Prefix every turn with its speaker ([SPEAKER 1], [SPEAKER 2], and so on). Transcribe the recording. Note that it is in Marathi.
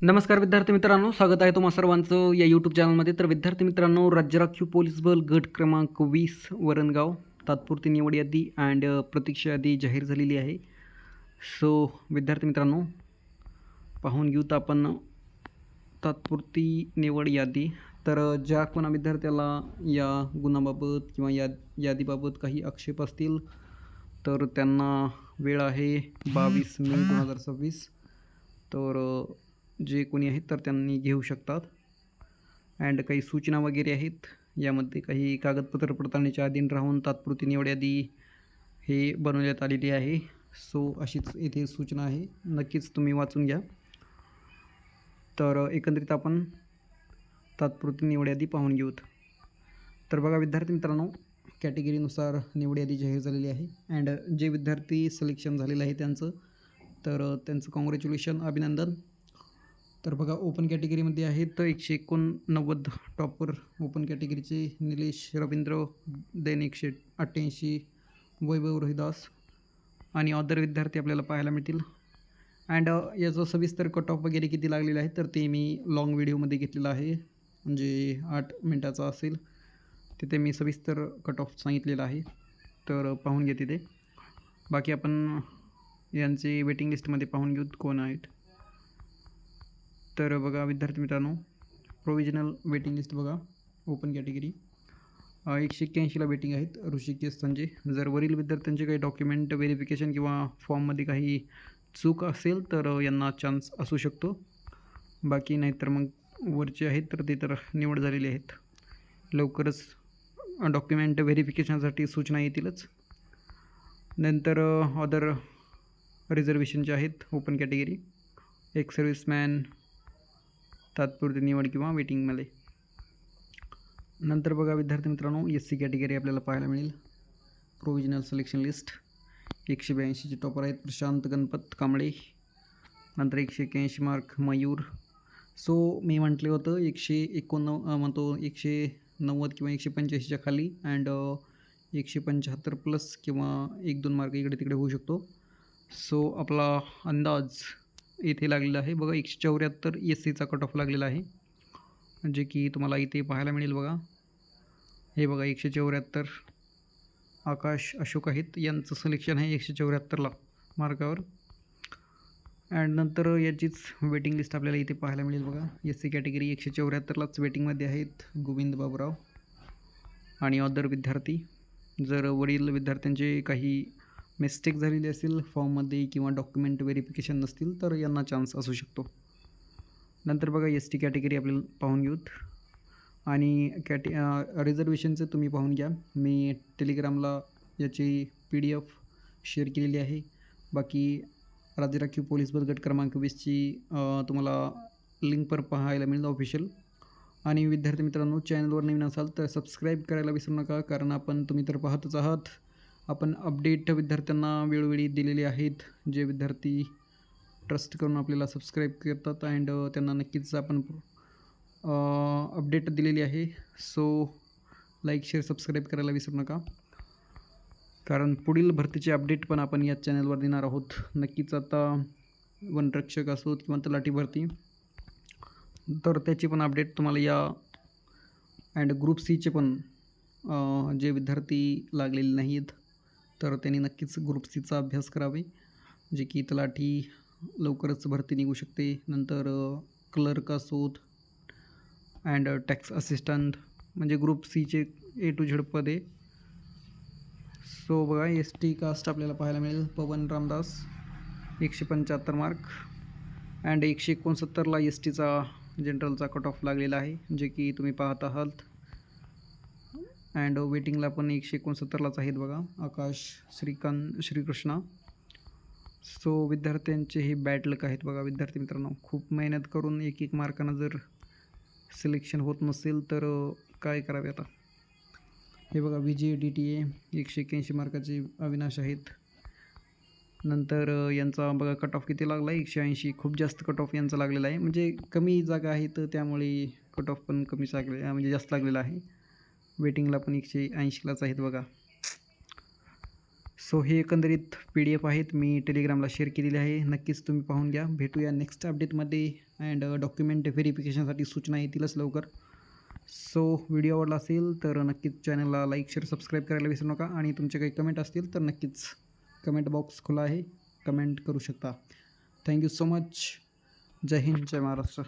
[SPEAKER 1] नमस्कार विद्यार्थी मित्रांनो, स्वागत आहे तुम्हा सर्वांचं या यूट्यूब चॅनलमध्ये. तर विद्यार्थी मित्रांनो, राज्य राखीव पोलीस बल गट क्रमांक 20 वरणगाव तात्पुरती निवड यादी अँड प्रतीक्षा यादी जाहीर झालेली आहे. सो विद्यार्थी मित्रांनो, पाहून घेऊत आपण तात्पुरती निवड यादी. तर ज्या कोणा विद्यार्थ्याला या गुन्ह्याबाबत किंवा यादीबाबत काही आक्षेप असतील तर त्यांना वेळ आहे 22 मे 2026. तर जे कोणी आहेत तर त्यांनी घेऊ शकतात. अँड काही सूचना वगैरे आहेत. यामध्ये काही कागदपत्र पडताळणीच्या अधीन राहून तात्पुरती निवड यादी हे बनवण्यात आलेली आहे. सो अशीच इथे सूचना आहे, नक्कीच तुम्ही वाचून घ्या. तर एकंदरीत आपण तात्पुरती निवड यादी पाहून घेऊत. तर बघा विद्यार्थी मित्रांनो, कॅटेगरीनुसार निवड यादी जाहीर झालेली आहे. अँड जे विद्यार्थी सिलेक्शन झालेलं आहे त्यांचं कॉंग्रॅच्युलेशन, अभिनंदन. तर बघा ओपन कॅटेगरीमध्ये आहेत 189 टॉपर ओपन कॅटेगरीचे निलेश रवींद्र, देन 188 वैभव रोहिदास आणि अदर विद्यार्थी आपल्याला पाहायला मिळतील. अँड याचं सविस्तर कट ऑफ वगैरे किती लागलेलं आहे तर ते मी लाँग व्हिडिओमध्ये घेतलेलं आहे, म्हणजे 8 मिनटाचा असेल. तिथे मी सविस्तर कट ऑफ सांगितलेलं आहे, तर पाहून घ्या तिथे. बाकी आपण यांचे वेटिंग लिस्टमध्ये पाहून घेऊ कोण आहेत. तर बघा विद्यार्थी मित्रांनो, प्रोविजनल वेटिंग लिस्ट बघा. ओपन कॅटेगरी 181ला वेटिंग आहेत ऋषिकेश संजय. जर वरील विद्यार्थ्यांचे काही डॉक्युमेंट व्हेरिफिकेशन किंवा फॉर्ममध्ये काही चूक असेल तर यांना चान्स असू शकतो. बाकी नाहीतर मग वरचे आहेत तर ते तर निवड झालेली आहेत. लवकरच डॉक्युमेंट व्हेरिफिकेशनसाठी सूचना येतीलच. नंतर अदर रिझर्वेशनचे आहेत ओपन कॅटेगरी, एक सर्व्हिसमॅन, तात्पुरती निवड किंवा वेटिंगमध्ये. नंतर बघा विद्यार्थी मित्रांनो, SC कॅटेगरी आपल्याला पाहायला मिळेल. प्रोविजनल सिलेक्शन लिस्ट 182चे टॉपर आहेत प्रशांत गणपत कांबळे. नंतर 181 मार्क मयूर. सो मी म्हटले होतं 190 किंवा 185च्या खाली अँड 175 प्लस किंवा 1-2 मार्क इकडे तिकडे होऊ शकतो. सो आपला अंदाज इथे लागलेला आहे बघा 174 SCचा कट ऑफ लागलेला आहे, जे की तुम्हाला इथे पाहायला मिळेल बघा. हे बघा 174 आकाश अशोक आहेत, यांचं सिलेक्शन आहे 174ला मार्कावर. अँड नंतर याचीच वेटिंग लिस्ट आपल्याला इथे पाहायला मिळेल बघा. SC कॅटेगरी 174लाच वेटिंगमध्ये आहेत गोविंद बाबूराव आणि अदर विद्यार्थी. जर वरील विद्यार्थ्यांचे काही मिस्टेक झालेली असेल फॉर्ममध्ये किंवा डॉक्युमेंट व्हेरिफिकेशन नसतील तर यांना चान्स असू शकतो. नंतर बघा ST कॅटेगरी आपल्याला पाहून घेऊत. आणि रिझर्वेशनचं तुम्ही पाहून घ्या. मी टेलिग्रामला याची PDF शेअर केलेली आहे. बाकी राज्य राखीव पोलीस बल गट क्रमांक 20ची तुम्हाला लिंक पर पाहायला मिळेल ऑफिशियल. आणि विद्यार्थी मित्रांनो, चॅनलवर नवीन असाल तर सबस्क्राईब करायला विसरू नका, कारण तुम्ही तर पाहतच आहात, आपण अपडेट विद्यार्थ्यांना वेळोवेळी दिलेले आहेत. जे विद्यार्थी ट्रस्ट करून आपल्याला सबस्क्राईब करतात अँड त्यांना नक्कीच आपण अपडेट दिलेली आहे. सो लाईक शेअर सबस्क्राईब करायला विसरू नका, कारण पुढील भरतीचे अपडेट पण आपण या चॅनलवर देणार आहोत नक्कीच. आता वनरक्षक असोत किंवा तलाठी भरती, तर त्याची पण अपडेट तुम्हाला या अँड ग्रुप Cचे पण जे विद्यार्थी लागलेले नाहीत तर त्यांनी नक्कीच ग्रुप Cचा अभ्यास करावे, जे की तलाठी लवकरच भरती निघू शकते. नंतर क्लर्क असोत अँड टॅक्स असिस्टंट, म्हणजे ग्रुप Cचे A to Z पदे. सो बघा ST कास्ट आपल्याला पाहायला मिळेल पवन रामदास 175 मार्क अँड 169ला STचा जनरलचा कट ऑफ लागलेला आहे, जे की तुम्ही पाहत आहात. अँड वेटिंगला पण 169लाच आहेत बघा आकाश श्रीकृष्णा. सो विद्यार्थ्यांचे हे बॅड लक आहेत बघा विद्यार्थी मित्रांनो. खूप मेहनत करून एक मार्कानं जर सिलेक्शन होत नसेल तर काय करावे आता. हे बघा विजय DTA 181 मार्काचे अविनाश आहेत. नंतर यांचा बघा कट ऑफ किती लागला आहे 180. खूप जास्त कट ऑफ यांचा लागलेला आहे, म्हणजे कमी जागा आहे तर त्यामुळे कट ऑफ पण कमी लागले, म्हणजे जास्त लागलेला आहे. वेटिंगला पण 180लाच आहेत बघा. सो हे एकंदरीत PDF आहेत, मी टेलिग्रामला शेअर केलेली आहे. नक्कीच तुम्ही पाहून घ्या. भेटूया नेक्स्ट अपडेटमध्ये अँड डॉक्युमेंट व्हेरिफिकेशनसाठी सूचना येतीलच लवकर. सो व्हिडिओ आवडला असेल तर नक्कीच चॅनलला लाईक, शेअर, सबस्क्राईब करायला विसरू नका आणि तुमचे काही कमेंट असतील तर नक्कीच कमेंट बॉक्स खुला आहे, कमेंट करू शकता. Thank you so much. जय हिंद, जय महाराष्ट्र.